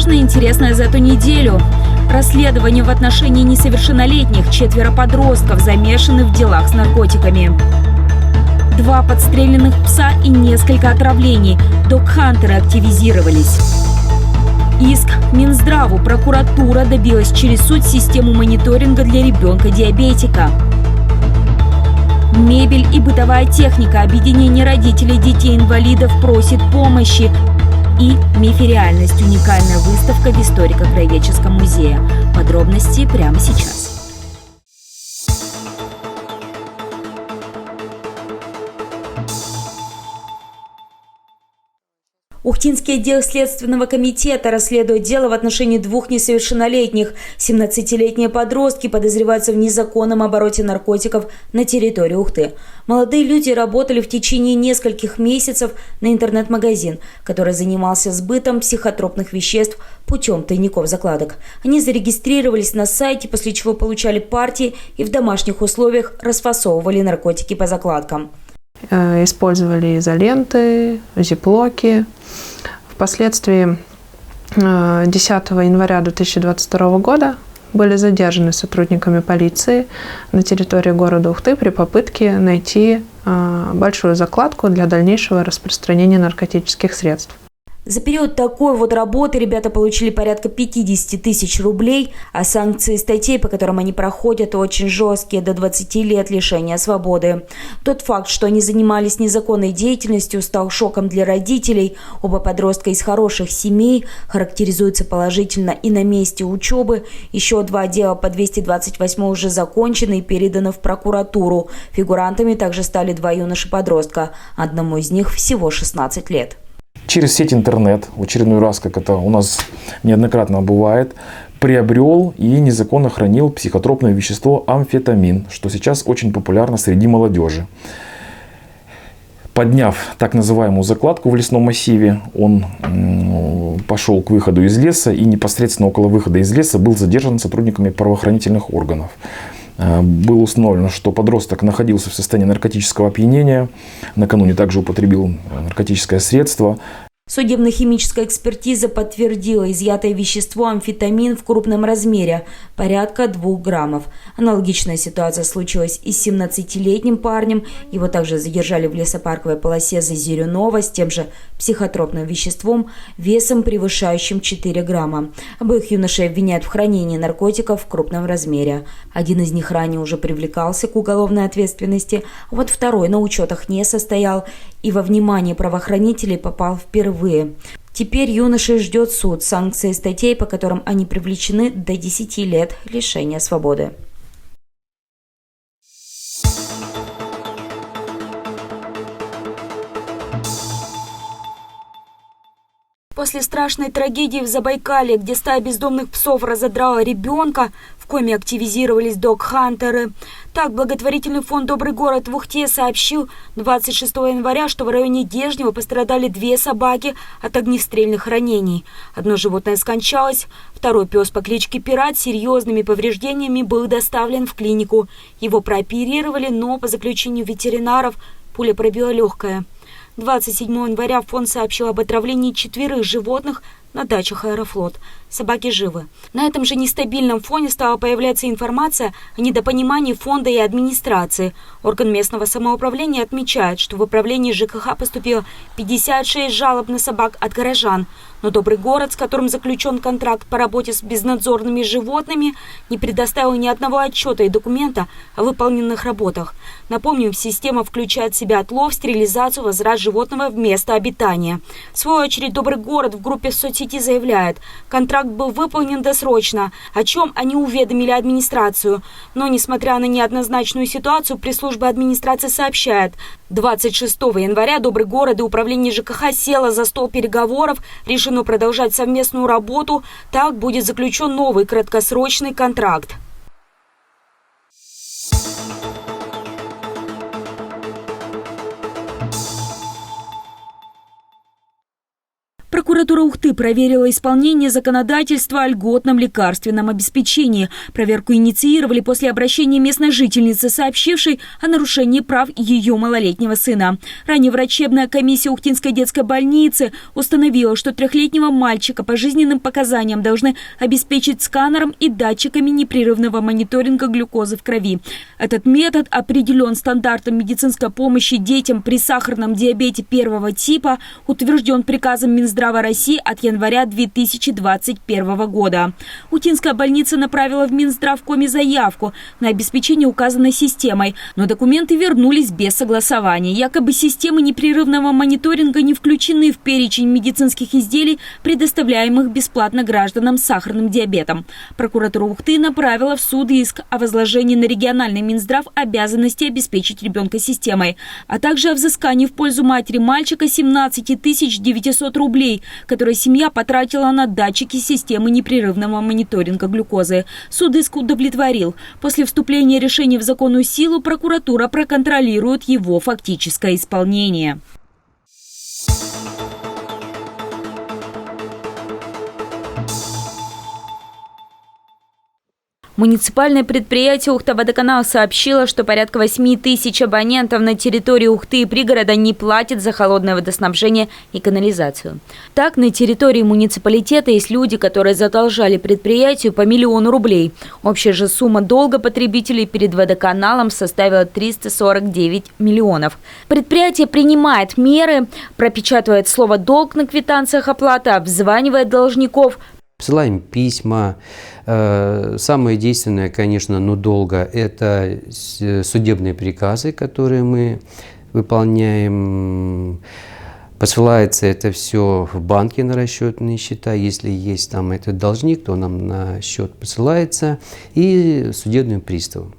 важное и интересное за эту неделю. Расследование в отношении несовершеннолетних. 4 подростков замешаны в делах с наркотиками. 2 подстреленных пса и несколько отравлений. Догхантеры активизировались. Иск Минздраву. Прокуратура добилась через суд систему мониторинга для ребенка-диабетика. Мебель и бытовая техника. Объединение родителей детей-инвалидов просит помощи. И «Миф и реальность» – уникальная выставка в историко-краеведческом музее. Подробности прямо сейчас. Ухтинский отдел Следственного комитета расследует дело в отношении 2 несовершеннолетних. 17-летние подростки подозреваются в незаконном обороте наркотиков на территории Ухты. Молодые люди работали в течение нескольких месяцев на интернет-магазин, который занимался сбытом психотропных веществ путем тайников-закладок. Они зарегистрировались на сайте, после чего получали партии и в домашних условиях расфасовывали наркотики по закладкам. Использовали изоленты, зиплоки. Впоследствии 10 января 2022 года были задержаны сотрудниками полиции на территории города Ухты при попытке найти большую закладку для дальнейшего распространения наркотических средств. За период такой вот работы ребята получили порядка 50 тысяч рублей, а санкции статей, по которым они проходят, очень жесткие, до 20 лет лишения свободы. Тот факт, что они занимались незаконной деятельностью, стал шоком для родителей. Оба подростка из хороших семей характеризуются положительно и на месте учебы. Еще 2 дела по 228 уже закончены и переданы в прокуратуру. Фигурантами также стали 2 юноши-подростка. Одному из них всего 16 лет. Через сеть интернет, в очередной раз, как это у нас неоднократно бывает, приобрел и незаконно хранил психотропное вещество амфетамин, что сейчас очень популярно среди молодежи. Подняв так называемую закладку в лесном массиве, он пошел к выходу из леса и непосредственно около выхода из леса был задержан сотрудниками правоохранительных органов. Было установлено, что подросток находился в состоянии наркотического опьянения, накануне также употребил наркотическое средство. Судебно-химическая экспертиза подтвердила изъятое вещество амфетамин в крупном размере – порядка 2 граммов. Аналогичная ситуация случилась и с 17-летним парнем. Его также задержали в лесопарковой полосе Зазерюнова с тем же психотропным веществом весом, превышающим 4 грамма. Обоих юношей обвиняют в хранении наркотиков в крупном размере. Один из них ранее уже привлекался к уголовной ответственности, а вот второй на учетах не состоял и во внимание правоохранителей попал впервые. Теперь юношей ждет суд. Санкции статей, по которым они привлечены, до 10 лет лишения свободы. После страшной трагедии в Забайкалье, где стая бездомных псов разодрала ребенка, в коме активизировались догхантеры. Так, благотворительный фонд «Добрый город» в Ухте сообщил 26 января, что в районе Дежнева пострадали 2 собаки от огнестрельных ранений. Одно животное скончалось, второй пес по кличке Пират с серьезными повреждениями был доставлен в клинику. Его прооперировали, но по заключению ветеринаров пуля пробила легкое. 27 января фонд сообщил об отравлении 4 животных на дачах «Аэрофлот». Собаки живы. На этом же нестабильном фоне стала появляться информация о недопонимании фонда и администрации. Орган местного самоуправления отмечает, что в управлении ЖКХ поступило 56 жалоб на собак от горожан. Но «Добрый город», с которым заключен контракт по работе с безнадзорными животными, не предоставил ни одного отчета и документа о выполненных работах. Напомним, система включает в себя отлов, стерилизацию, возврат животного в место обитания. В свою очередь «Добрый город» в группе в соцсети заявляет, контракт был выполнен досрочно, о чем они уведомили администрацию. Но, несмотря на неоднозначную ситуацию, пресс-служба администрации сообщает, 26 января «Добрый город» и управление ЖКХ село за стол переговоров, решено продолжать совместную работу. Так будет заключен новый краткосрочный контракт. Прокуратура Ухты проверила исполнение законодательства о льготном лекарственном обеспечении. Проверку инициировали после обращения местной жительницы, сообщившей о нарушении прав ее малолетнего сына. Ранее врачебная комиссия Ухтинской детской больницы установила, что 3-летнего мальчика по жизненным показаниям должны обеспечить сканером и датчиками непрерывного мониторинга глюкозы в крови. Этот метод определен стандартом медицинской помощи детям при сахарном диабете 1 типа, утвержден приказом Минздрава России от января 2021 года. Ухтинская больница направила в Минздравкоме заявку на обеспечение указанной системой, но документы вернулись без согласования. Якобы системы непрерывного мониторинга не включены в перечень медицинских изделий, предоставляемых бесплатно гражданам с сахарным диабетом. Прокуратура Ухты направила в суд иск о возложении на региональный Минздрав обязанности обеспечить ребенка системой, а также о взыскании в пользу матери мальчика 17 900 рублей, которые семья потратила на датчики системы непрерывного мониторинга глюкозы. Суд иск удовлетворил. После вступления решения в законную силу прокуратура проконтролирует его фактическое исполнение. Муниципальное предприятие «Ухта-Водоканал» сообщило, что порядка 8 тысяч абонентов на территории Ухты и пригорода не платят за холодное водоснабжение и канализацию. Так, на территории муниципалитета есть люди, которые задолжали предприятию по 1 миллиону рублей. Общая же сумма долга потребителей перед водоканалом составила 349 миллионов. Предприятие принимает меры, пропечатывает слово «долг» на квитанциях оплаты, обзванивает должников. Посылаем письма. Самое действенное, конечно, но долго, это судебные приказы, которые мы выполняем. Посылается это все в банки на расчетные счета. Если есть там этот должник, то нам на счет посылается и судебным приставом.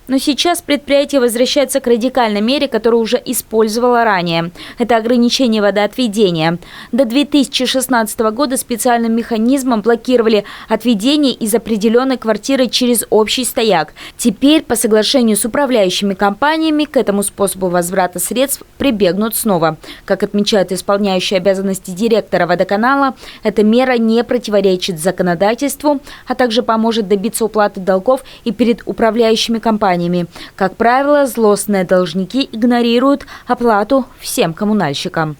Но сейчас предприятие возвращается к радикальной мере, которую уже использовало ранее. Это ограничение водоотведения. До 2016 года специальным механизмом блокировали отведение из определенной квартиры через общий стояк. Теперь по соглашению с управляющими компаниями к этому способу возврата средств прибегнут снова. Как отмечает исполняющий обязанности директора водоканала, эта мера не противоречит законодательству, а также поможет добиться уплаты долгов и перед управляющими компаниями. Как правило, злостные должники игнорируют оплату всем коммунальщикам.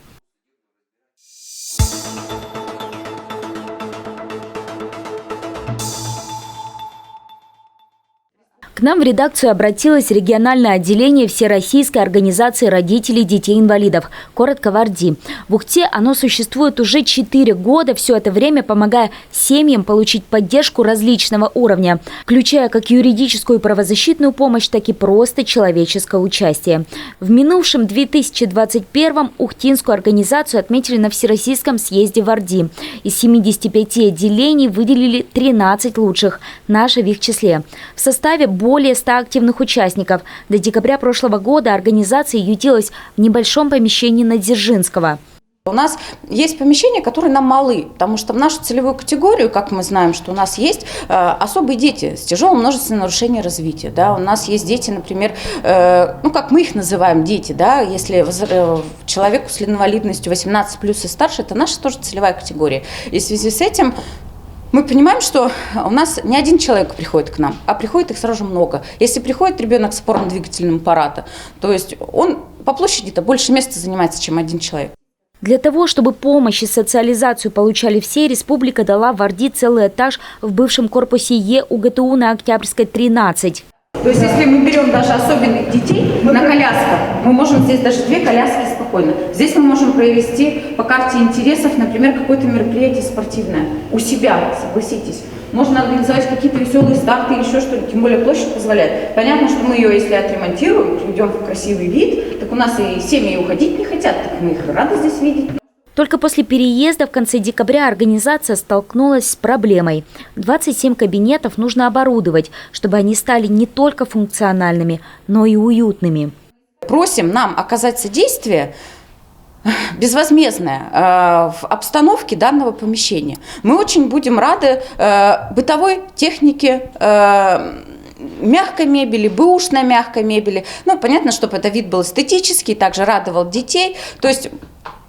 К нам в редакцию обратилось региональное отделение Всероссийской организации родителей детей-инвалидов, коротко ВАРДИ. В Ухте оно существует уже 4 года, все это время помогая семьям получить поддержку различного уровня, включая как юридическую и правозащитную помощь, так и просто человеческое участие. В минувшем 2021-м ухтинскую организацию отметили на Всероссийском съезде ВАРДИ. Из 75 отделений выделили 13 лучших, наше в их числе. В составе более 100 активных участников. До декабря прошлого года организация ютилась в небольшом помещении на Дзержинского. У нас есть помещения, которые нам малы, потому что в нашу целевую категорию, как мы знаем, что у нас есть особые дети с тяжелым множественным нарушением развития. Да? У нас есть дети, например, как мы их называем, дети, да? Если человеку с инвалидностью 18+ и старше, это наша тоже целевая категория. И в связи с этим мы понимаем, что у нас не один человек приходит к нам, а приходит их сразу же много. Если приходит ребенок с опорно-двигательным аппаратом, то есть он по площади-то больше места занимается, чем один человек. Для того, чтобы помощь и социализацию получали все, республика дала ВАРДИ целый этаж в бывшем корпусе Е УГТУ на Октябрьской, 13. То есть, если мы берем даже особенных детей на колясках, мы можем здесь даже 2 коляски спокойно. Здесь мы можем провести по карте интересов, например, какое-то мероприятие спортивное у себя, согласитесь. Можно организовать какие-то веселые старты или еще что-то, тем более площадь позволяет. Понятно, что мы ее, если отремонтируем, приведем в красивый вид, так у нас и семьи уходить не хотят, так мы их рады здесь видеть. Только после переезда в конце декабря организация столкнулась с проблемой. 27 кабинетов нужно оборудовать, чтобы они стали не только функциональными, но и уютными. Просим нам оказать содействие безвозмездное в обстановке данного помещения. Мы очень будем рады бытовой технике, мягкой мебели, бэушной мягкой мебели. Понятно, чтобы это вид был эстетический, также радовал детей. То есть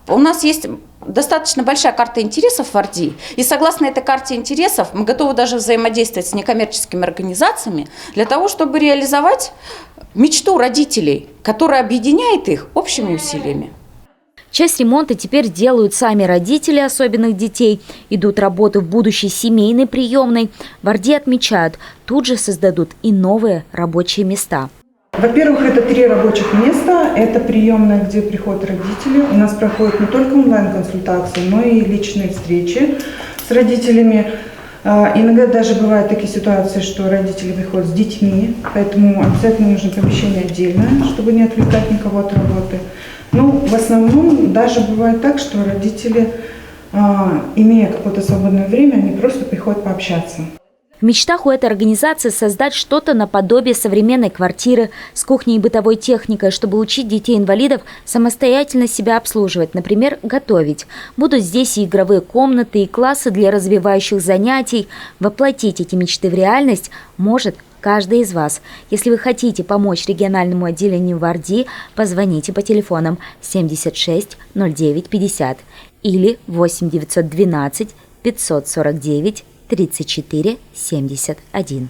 У нас есть достаточно большая карта интересов в Орди, и согласно этой карте интересов мы готовы даже взаимодействовать с некоммерческими организациями для того, чтобы реализовать мечту родителей, которая объединяет их общими усилиями. Часть ремонта теперь делают сами родители особенных детей. Идут работы в будущей семейной приемной. В Орде отмечают, тут же создадут и новые рабочие места. Во-первых, это 3 рабочих места. Это приемная, где приходят родители. У нас проходят не только онлайн-консультации, но и личные встречи с родителями. Иногда даже бывают такие ситуации, что родители приходят с детьми, поэтому обязательно нужно помещение отдельное, чтобы не отвлекать никого от работы. Ну, в основном даже бывает так, что родители, имея какое-то свободное время, они просто приходят пообщаться. В мечтах у этой организации создать что-то наподобие современной квартиры с кухней и бытовой техникой, чтобы учить детей-инвалидов самостоятельно себя обслуживать, например, готовить. Будут здесь и игровые комнаты, и классы для развивающих занятий. Воплотить эти мечты в реальность может каждый из вас. Если вы хотите помочь региональному отделению в Орди, позвоните по телефонам 76 09 50 или 8 912 549 34 71.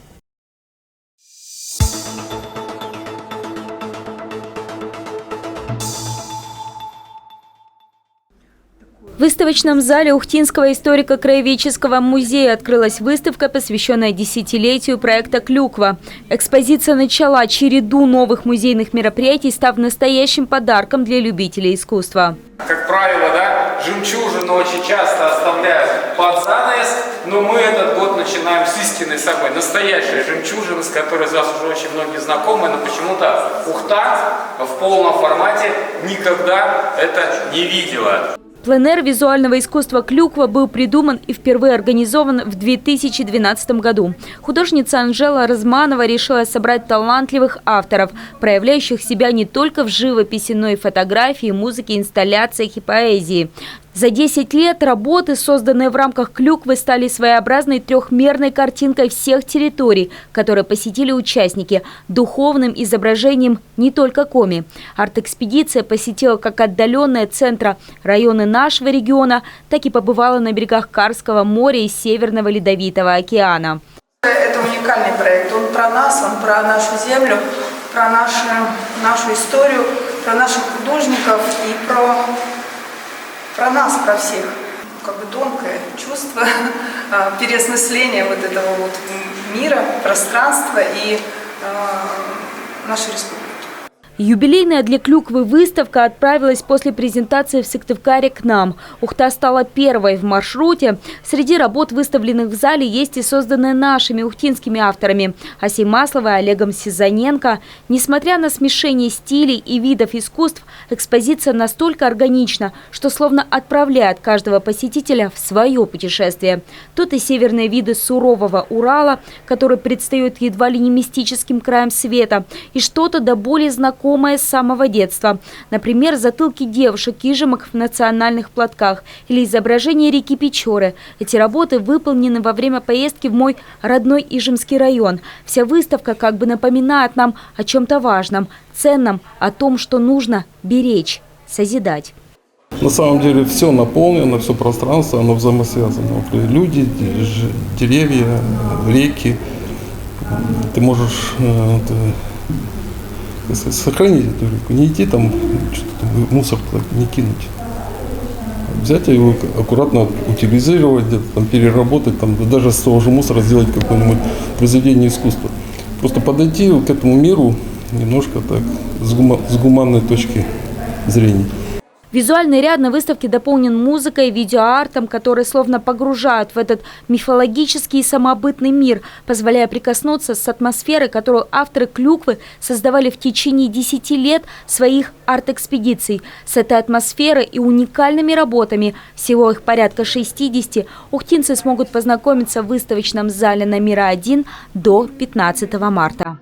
В выставочном зале Ухтинского историко-краеведческого музея открылась выставка, посвященная десятилетию проекта «Клюква». Экспозиция начала череду новых музейных мероприятий, став настоящим подарком для любителей искусства. Как правило, жемчужину очень часто оставляют под занавес, но мы этот год начинаем с истинной собой. Настоящая жемчужина, с которой из вас уже очень многие знакомы, но почему-то Ухта в полном формате никогда это не видела. Пленэр визуального искусства «Клюква» был придуман и впервые организован в 2012 году. Художница Анжела Разманова решила собрать талантливых авторов, проявляющих себя не только в живописи, но и фотографии, музыке, инсталляциях и поэзии. За 10 лет работы, созданные в рамках «Клюквы», стали своеобразной трехмерной картинкой всех территорий, которые посетили участники, духовным изображением не только Коми. Арт-экспедиция посетила как отдаленные центра районы нашего региона, так и побывала на берегах Карского моря и Северного Ледовитого океана. Это уникальный проект. Он про нас, он про нашу землю, про нашу историю, про наших художников и про нас, про всех. Как бы тонкое чувство переосмысления вот этого вот мира, пространства и нашей республики. Юбилейная для «Клюквы» выставка отправилась после презентации в Сыктывкаре к нам. Ухта стала первой в маршруте. Среди работ, выставленных в зале, есть и созданные нашими ухтинскими авторами Асей Масловой и Олегом Сизаненко. Несмотря на смешение стилей и видов искусств, экспозиция настолько органична, что словно отправляет каждого посетителя в свое путешествие. Тут и северные виды сурового Урала, который предстает едва ли не мистическим краем света, и что-то до боли знакомое с самого детства. Например, затылки девушек-ижемок в национальных платках или изображение реки Печоры. Эти работы выполнены во время поездки в мой родной Ижемский район. Вся выставка как бы напоминает нам о чем-то важном, ценном, о том, что нужно беречь, созидать. На самом деле все наполнено, все пространство, оно взаимосвязано. Люди, деревья, реки. Ты можешь сохранить эту реку, не идти там, что-то мусор не кинуть. Взять его аккуратно утилизировать, где-то там переработать, там, даже с того же мусора сделать какое-нибудь произведение искусства. Просто подойти к этому миру немножко так с гуманной точки зрения. Визуальный ряд на выставке дополнен музыкой и видеоартом, которые словно погружают в этот мифологический и самобытный мир, позволяя прикоснуться с атмосферой, которую авторы «Клюквы» создавали в течение 10 лет своих арт-экспедиций. С этой атмосферой и уникальными работами, всего их порядка 60, ухтинцы смогут познакомиться в выставочном зале номер 1 до 15 марта.